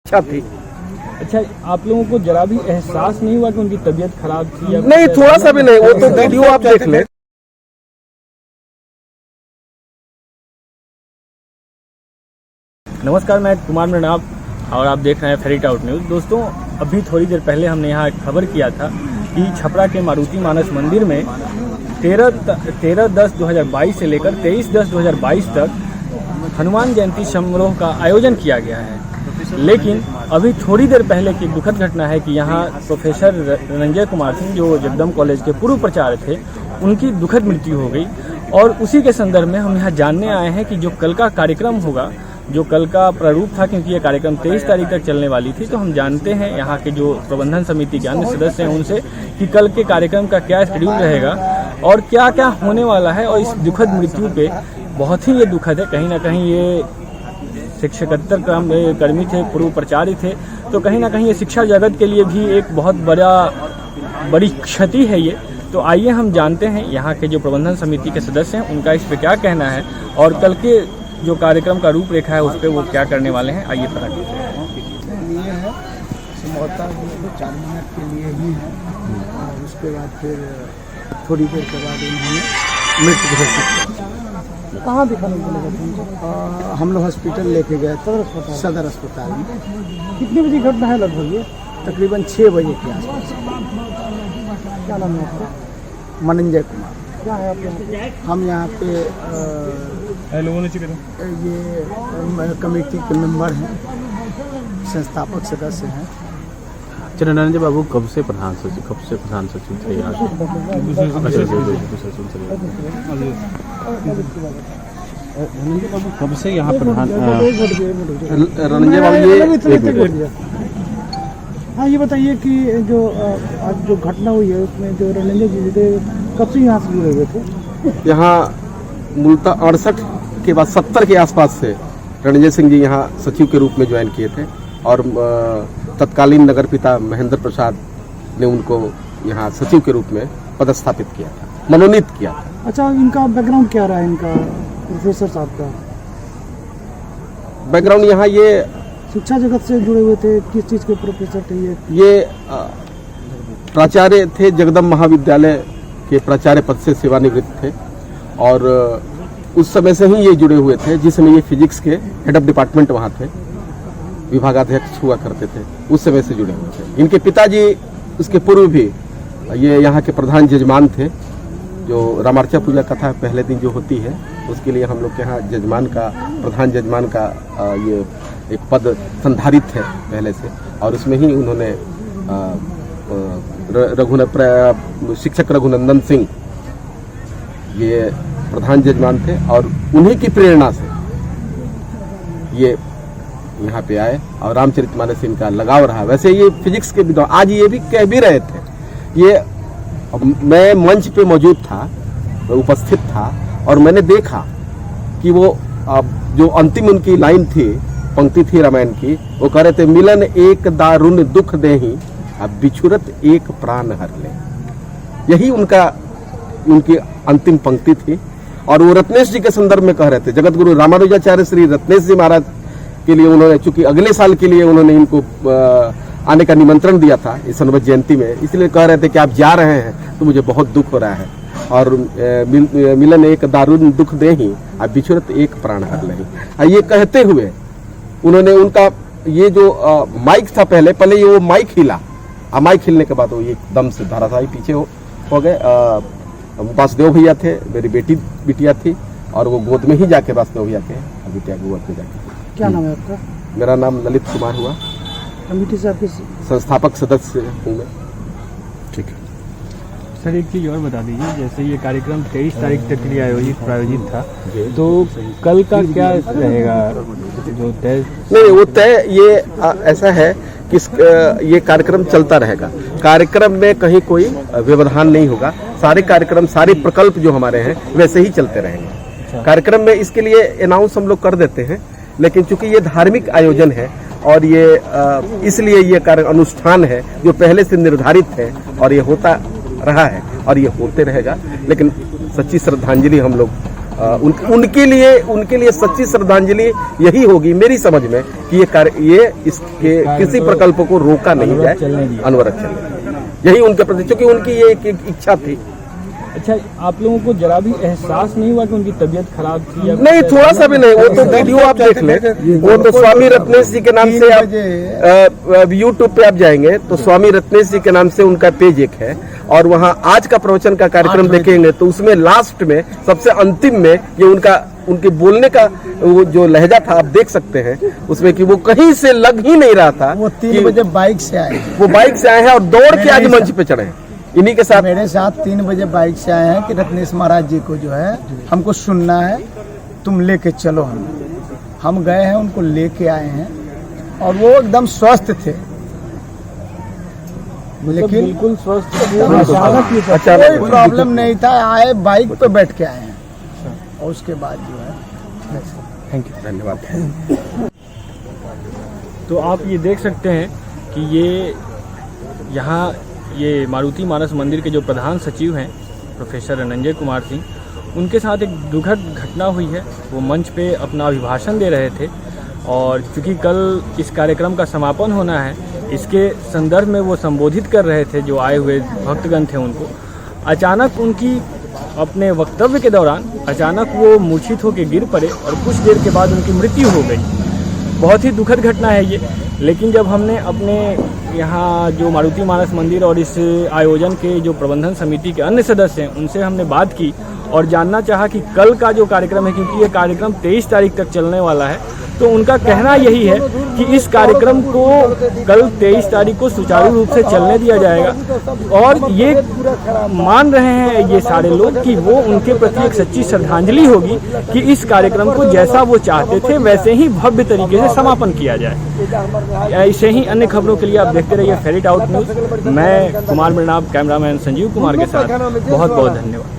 इच्छा थी। अच्छा, आप लोगों को जरा भी एहसास नहीं हुआ कि उनकी तबीयत खराब थी? या नहीं, थोड़ा सा भी नहीं। वो तो वीडियो आप देख ले। नमस्कार, मैं कुमार मृणाल और आप देख रहे हैं फेरी टाउट न्यूज़। दोस्तों, अभी थोड़ी देर पहले हमने यहाँ एक खबर किया था कि छपरा के मारुति मानस मंदिर में 13/10/2022 से लेकर 23/10/2022 तक हनुमान जयंती समारोह का आयोजन किया गया है। लेकिन अभी थोड़ी देर पहले की दुखद घटना है कि यहाँ प्रोफेसर रंजय कुमार सिंह, जो जगदम कॉलेज के पूर्व प्राचार्य थे, उनकी दुखद मृत्यु हो गई। और उसी के संदर्भ में हम यहाँ जानने आए हैं कि जो कल का कार्यक्रम होगा, जो कल का प्रारूप था, क्योंकि ये कार्यक्रम 23 तारीख तक चलने वाली थी, तो हम जानते हैं यहाँ के जो प्रबंधन समिति के अन्य सदस्य हैं उनसे कि कल के कार्यक्रम का क्या शेड्यूल रहेगा और क्या क्या होने वाला है। और इस दुखद मृत्यु पे बहुत ही ये दुखद है। कहीं ना कहीं ये शिक्षकेतर कर्मी थे, पूर्व प्राचार्य थे, तो कहीं ना कहीं ये शिक्षा जगत के लिए भी एक बहुत बड़ी क्षति है ये। तो आइए हम जानते हैं यहाँ के जो प्रबंधन समिति के सदस्य हैं उनका इस पे क्या कहना है और कल के जो कार्यक्रम का रूपरेखा है उस पर वो क्या करने वाले हैं। आइए पता करते हैं। ये है संभवतः 4 मिनट के लिए ही है और उसके बाद फिर थोड़ी देर के बाद उन्होंने मृत्यु घोषित किया। कहाँ दिखाने के लिए? हम लोग हॉस्पिटल लेके गए थे, सदर अस्पताल में। कितने बजे घटना है लगभग ये? तकरीबन 6 बजे के आसपास। क्या नाम है आपका? मनंजय कुमार। क्या है आप? हम यहाँ पे ये कमेटी के मेंबर हैं, संस्थापक सदस्य हैं। चिरंजीवी बाबू कब से प्रधान सचिव थे यहाँ के? रणंजय बाबू कब से यहाँ प्रधान? रणंजय बाबू ये हाँ, ये बताइए कि जो आज जो घटना हुई है उसमें जो रणंजय जी थे, कब से यहाँ से जुड़े हुए थे? यहाँ मूलतः 68 के बाद 70 के आसपास से रणंजय सिंह जी यहाँ सचिव के रूप में ज्वाइन किए थे और तत्कालीन नगर पिता महेंद्र प्रसाद ने उनको यहाँ सचिव के रूप में पदस्थापित किया था, मनोनीत किया था। अच्छा, इनका बैकग्राउंड क्या रहा है, इनका प्रोफेसर साहब का बैकग्राउंड? यहाँ ये शिक्षा जगत से जुड़े हुए थे। किस चीज़ के प्रोफेसर थे ये प्राचार्य थे, जगदम महाविद्यालय के प्राचार्य पद से सेवानिवृत्त थे और उस समय से ही ये जुड़े हुए थे, जिस समय ये फिजिक्स के हेड ऑफ डिपार्टमेंट वहाँ थे, विभागाध्यक्ष हुआ करते थे, उस समय से जुड़े हुए थे। इनके पिताजी उसके पूर्व भी ये यहाँ के प्रधान जजमान थे। जो रामार्चा पूजा कथा पहले दिन जो होती है उसके लिए हम लोग के यहाँ प्रधान जजमान का ये एक पद संधारित है पहले से, और उसमें ही उन्होंने शिक्षक रघुनंदन सिंह ये प्रधान जजमान थे और उन्हीं की प्रेरणा से ये यहाँ पे आए और रामचरितमानस से इनका लगाव रहा। वैसे ये फिजिक्स के विद्वान, आज ये भी कह भी रहे थे, ये मैं मंच पे मौजूद था, उपस्थित था और मैंने देखा कि वो जो अंतिम उनकी लाइन थी, पंक्ति थी रामायण की, वो कह रहे थे, मिलन एक दारुण दुख देहि, अब बिछुरत एक प्राण हर ले। यही उनकी अंतिम पंक्ति थी। और वो रत्नेश जी के संदर्भ में कह रहे थे। जगत गुरु रामानुजाचार्य श्री रत्नेश जी महाराज के लिए उन्होंने, चूंकि अगले साल के लिए उन्होंने इनको आने का निमंत्रण दिया था इस हनुमत जयंती में, इसलिए कह रहे थे कि आप जा रहे हैं तो मुझे बहुत दुख हो रहा है और मिलन एक दारुण दुख देहि, अब बिछुरत एक प्राण हर ले। ये कहते हुए उन्होंने उनका ये जो माइक था, पहले ये वो माइक हिला, माइक हिलने के बाद वो एकदम से धराशायी पीछे हो गए। वासुदेव भैया थे, मेरी बिटिया थी और वो गोद में ही जाके वासुदेव भैया के बिटिया गोद में जाके। क्या नाम है आपका? मेरा नाम ललित कुमार हुआ। कमेटी से आपके संस्थापक सदस्य हूँ मैं। ठीक है सर, एक चीज़ और बता दीजिए, जैसे ये कार्यक्रम 23 तारीख तक के लिए प्रायोजित था, तो कल का क्या रहेगा जो तय? नहीं, वो तय ये ऐसा है कि ये कार्यक्रम चलता रहेगा। कार्यक्रम में कहीं कोई व्यवधान नहीं होगा। सारे कार्यक्रम, सारे प्रकल्प जो हमारे हैं वैसे ही चलते रहेंगे। कार्यक्रम में इसके लिए अनाउंस हम लोग कर देते हैं, लेकिन चूंकि ये धार्मिक आयोजन है और ये इसलिए ये कार्य अनुष्ठान है जो पहले से निर्धारित है और ये होता रहा है और ये होते रहेगा। लेकिन सच्ची श्रद्धांजलि हम लोग उनके लिए सच्ची श्रद्धांजलि यही होगी मेरी समझ में कि इसके किसी प्रकल्प को रोका नहीं जाए, अनवरत चले। यही उनके प्रति, क्योंकि उनकी ये एक इच्छा थी। अच्छा, आप लोगों को जरा भी एहसास नहीं हुआ कि उनकी तबीयत खराब थी? नहीं, थोड़ा सा भी नहीं। वो तो वीडियो आप देख लें, वो तो स्वामी रत्नेश जी के नाम से आप यूट्यूब पे आप जाएंगे तो स्वामी रत्नेश जी के नाम से उनका पेज एक है, और वहाँ आज का प्रवचन का कार्यक्रम देखेंगे तो उसमें लास्ट में सबसे अंतिम में ये उनके बोलने का वो जो लहजा था आप देख सकते हैं उसमें कि वो कहीं से लग ही नहीं रहा था। वो 3 बजे बाइक से आए, वो बाइक से आए हैं और दौड़ के आज मंच पे चढ़े हैं इन्हीं के साथ। मेरे साथ 3 बजे बाइक से आए हैं कि रत्नेश महाराज जी को जो है हमको सुनना है, तुम लेके चलो। हम गए हैं, उनको लेके आए हैं और वो एकदम स्वस्थ थे, लेकिन बिल्कुल स्वस्थ कोई प्रॉब्लम नहीं था। आए बाइक पे बैठ के आए हैं और उसके बाद जो है थैंक यू, धन्यवाद। तो आप ये देख सकते हैं कि ये मारुति मानस मंदिर के जो प्रधान सचिव हैं प्रोफेसर रनंजय कुमार सिंह, उनके साथ एक दुखद घटना हुई है। वो मंच पे अपना अभिभाषण दे रहे थे और चूँकि कल इस कार्यक्रम का समापन होना है, इसके संदर्भ में वो संबोधित कर रहे थे जो आए हुए भक्तगण थे उनको। अचानक उनकी अपने वक्तव्य के दौरान अचानक वो मूर्छित होकर गिर पड़े और कुछ देर के बाद उनकी मृत्यु हो गई। बहुत ही दुखद घटना है ये। लेकिन जब हमने अपने यहाँ जो मारुति मानस मंदिर और इस आयोजन के जो प्रबंधन समिति के अन्य सदस्य हैं उनसे हमने बात की और जानना चाहा कि कल का जो कार्यक्रम है, क्योंकि ये कार्यक्रम 23 तारीख तक चलने वाला है, तो उनका कहना यही है कि इस कार्यक्रम को कल 23 तारीख को सुचारू रूप से चलने दिया जाएगा। और ये मान रहे हैं ये सारे लोग कि वो उनके प्रति एक सच्ची श्रद्धांजलि होगी कि इस कार्यक्रम को जैसा वो चाहते थे वैसे ही भव्य तरीके से समापन किया जाए। ऐसे ही अन्य खबरों के लिए आप देखते रहिए फेरिट आउट न्यूज़। मैं कुमार मृणाल, कैमरामैन संजीव कुमार के साथ बहुत बहुत धन्यवाद।